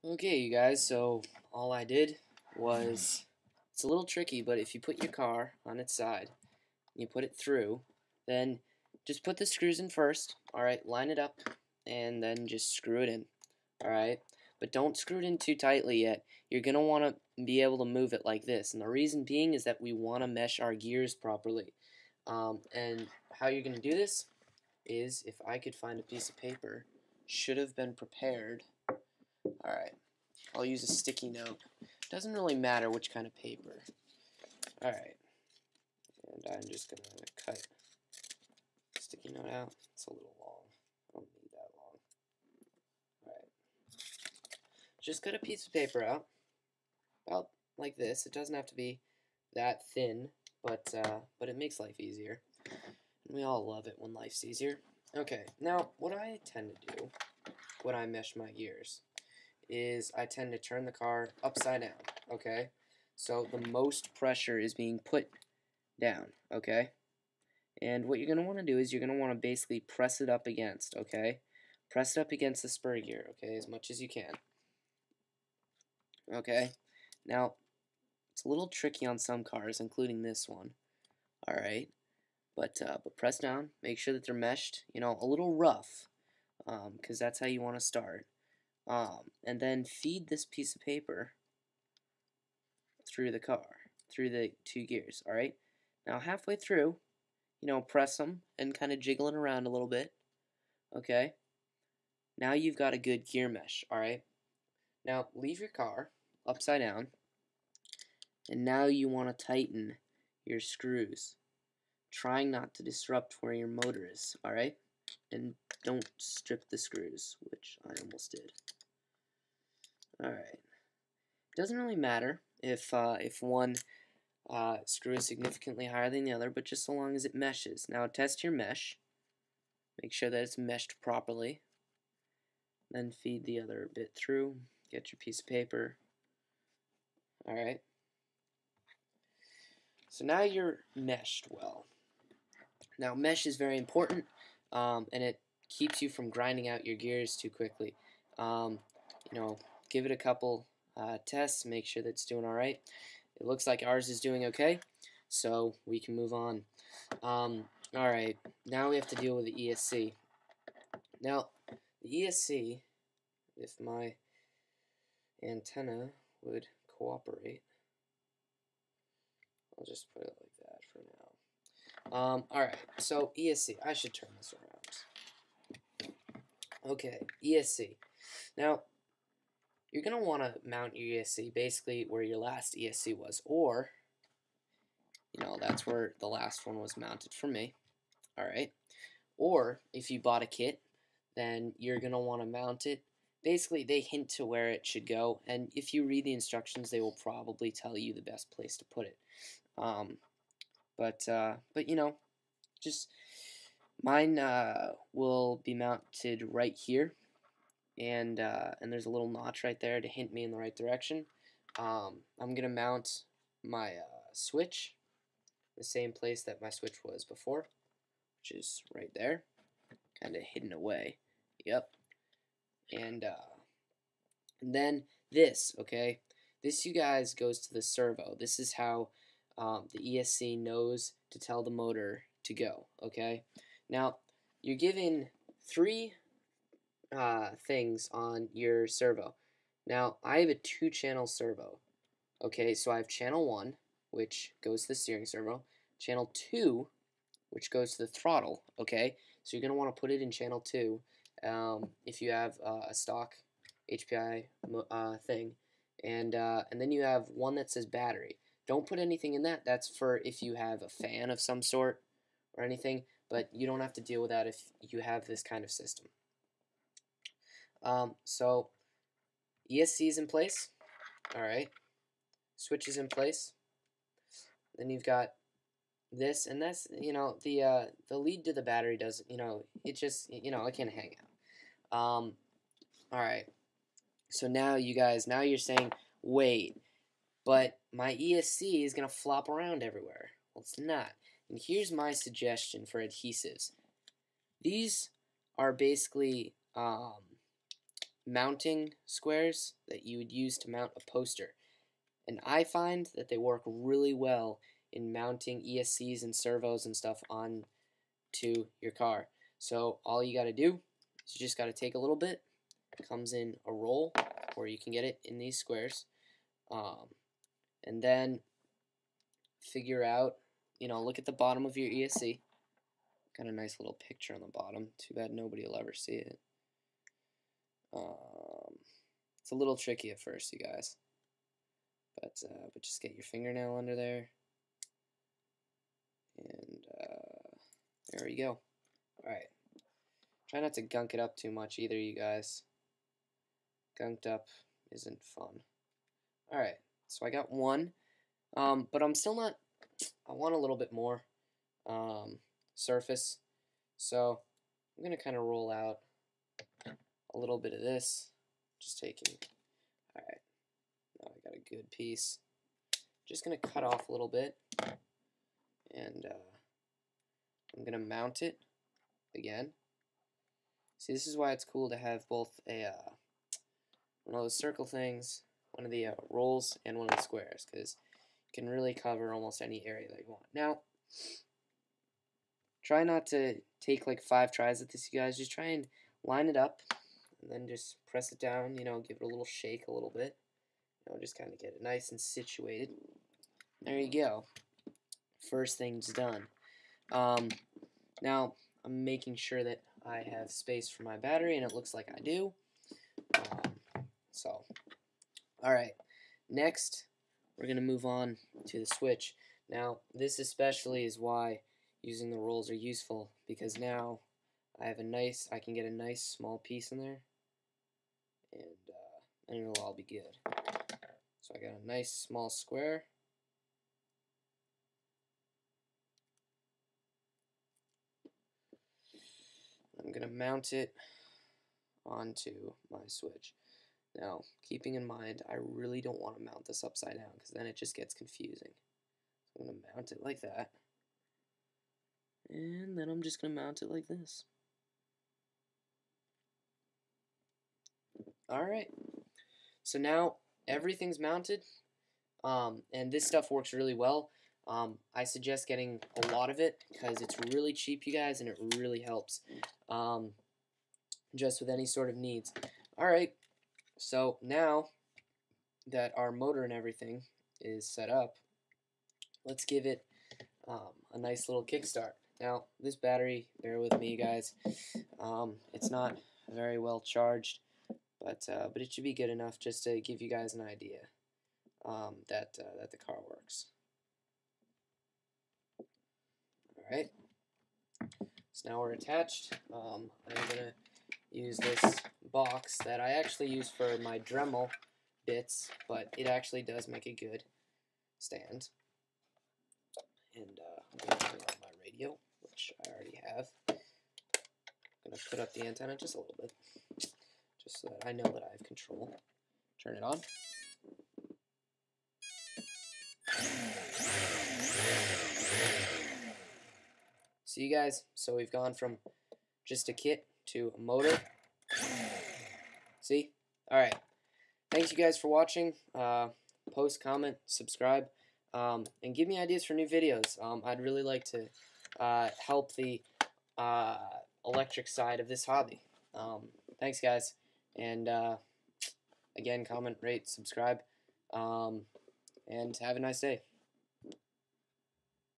Okay, you guys, so all I did was, it's a little tricky, but if you put your car on its side, and you put it through, then just put the screws in first, alright, line it up, and then just screw it in, alright? But don't screw it in too tightly yet. You're going to want to be able to move it like this, and the reason being is that we want to mesh our gears properly. And how you're going to do this is, if I could find a piece of paper, should have been prepared. Alright, I'll use a sticky note. Doesn't really matter which kind of paper. Alright, and I'm just going to cut the sticky note out. It's a little long. I don't need that long. Alright, just cut a piece of paper out, about like this. It doesn't have to be that thin, but it makes life easier. And we all love it when life's easier. Okay, now what I tend to do when I mesh my gears is I tend to turn the car upside down, okay? So the most pressure is being put down, okay? And what you're going to want to do is you're going to want to basically press it up against, okay? Press it up against the spur gear, okay, as much as you can. Okay? Now, it's a little tricky on some cars, including this one, alright? But press down, make sure that they're meshed, a little rough, because that's how you want to start. And then feed this piece of paper through the car, through the two gears, alright? Now halfway through, press them and kind of jiggle it around a little bit, okay? Now you've got a good gear mesh, alright? Now leave your car upside down, and now you want to tighten your screws, trying not to disrupt where your motor is, alright? And don't strip the screws, which I almost did. Alright. Doesn't really matter if one screw is significantly higher than the other, but just so long as it meshes. Now test your mesh. Make sure that it's meshed properly. Then feed the other bit through. Get your piece of paper. Alright. So now you're meshed well. Now mesh is very important, and it keeps you from grinding out your gears too quickly. Give it a couple tests, make sure that it's doing alright. It looks like ours is doing okay, so we can move on. Alright, now we have to deal with the ESC. Now, the ESC, if my antenna would cooperate, I'll just put it like that for now. Alright, so ESC, I should turn this around. Okay, ESC. Now, you're going to want to mount your ESC basically where your last ESC was, or, that's where the last one was mounted for me, alright? Or, if you bought a kit, then you're going to want to mount it. Basically, they hint to where it should go, and if you read the instructions, they will probably tell you the best place to put it. Just, mine will be mounted right here. And there's a little notch right there to hint me in the right direction. I'm going to mount my switch the same place that my switch was before, which is right there, kind of hidden away. Yep. And then this, okay? This, you guys, goes to the servo. This is how the ESC knows to tell the motor to go, okay? Now, you're given three things on your servo. Now, I have a 2-channel servo. Okay, so I have channel 1, which goes to the steering servo, channel 2, which goes to the throttle. Okay, so you're going to want to put it in channel 2 if you have a stock HPI thing, and then you have one that says battery. Don't put anything in that. That's for if you have a fan of some sort or anything, but you don't have to deal with that if you have this kind of system. So ESC is in place, alright, switch is in place, then you've got this, and that's, the lead to the battery doesn't, it just, it can hang out. Alright, so now you guys, now you're saying, wait, but my ESC is going to flop around everywhere. Well, it's not, and here's my suggestion for adhesives. These are basically, mounting squares that you would use to mount a poster. And I find that they work really well in mounting ESCs and servos and stuff on to your car. So all you got to do is you just got to take a little bit. It comes in a roll, or you can get it in these squares. And then figure out, look at the bottom of your ESC. Got a nice little picture on the bottom. Too bad nobody will ever see it. It's a little tricky at first, you guys. But just get your fingernail under there. And there we go. Alright. Try not to gunk it up too much either, you guys. Gunked up isn't fun. Alright, so I got one. But I'm still not... I want a little bit more surface. So I'm going to kind of roll out a little bit of this. Just taking... Alright. Now I got a good piece. Just going to cut off a little bit. And I'm going to mount it again. See, this is why it's cool to have both a one of those circle things, one of the rolls, and one of the squares, because you can really cover almost any area that you want. Now, try not to take like 5 tries at this, you guys. Just try and line it up, and then just press it down, give it a little shake a little bit. Just kind of get it nice and situated. There you go. First thing's done. Now, I'm making sure that I have space for my battery, and it looks like I do. Alright, next we're going to move on to the switch. Now, this especially is why using the rolls are useful, because now I can get a nice small piece in there, and it'll all be good. So I got a nice small square. I'm going to mount it onto my switch. Now, keeping in mind, I really don't want to mount this upside down, because then it just gets confusing. So I'm going to mount it like that. And then I'm just going to mount it like this. Alright. So now everything's mounted. And this stuff works really well. I suggest getting a lot of it, because it's really cheap, you guys, and it really helps. Just with any sort of needs. Alright. So now that our motor and everything is set up, let's give it a nice little kickstart. Now, this battery, bear with me, you guys, it's not very well charged, but it should be good enough just to give you guys an idea that the car works. Alright, so now we're attached. I'm going to use this box that I actually use for my Dremel bits, but it actually does make a good stand. And I'm going to turn on my radio, which I already have. I'm going to put up the antenna just a little bit, just so that I know that I have control. Turn it on. See, you guys, so we've gone from just a kit to a motor. See? Alright. Thanks, you guys, for watching. Post, comment, subscribe, and give me ideas for new videos. I'd really like to help the electric side of this hobby. Thanks, guys. And again, comment, rate, subscribe, and have a nice day.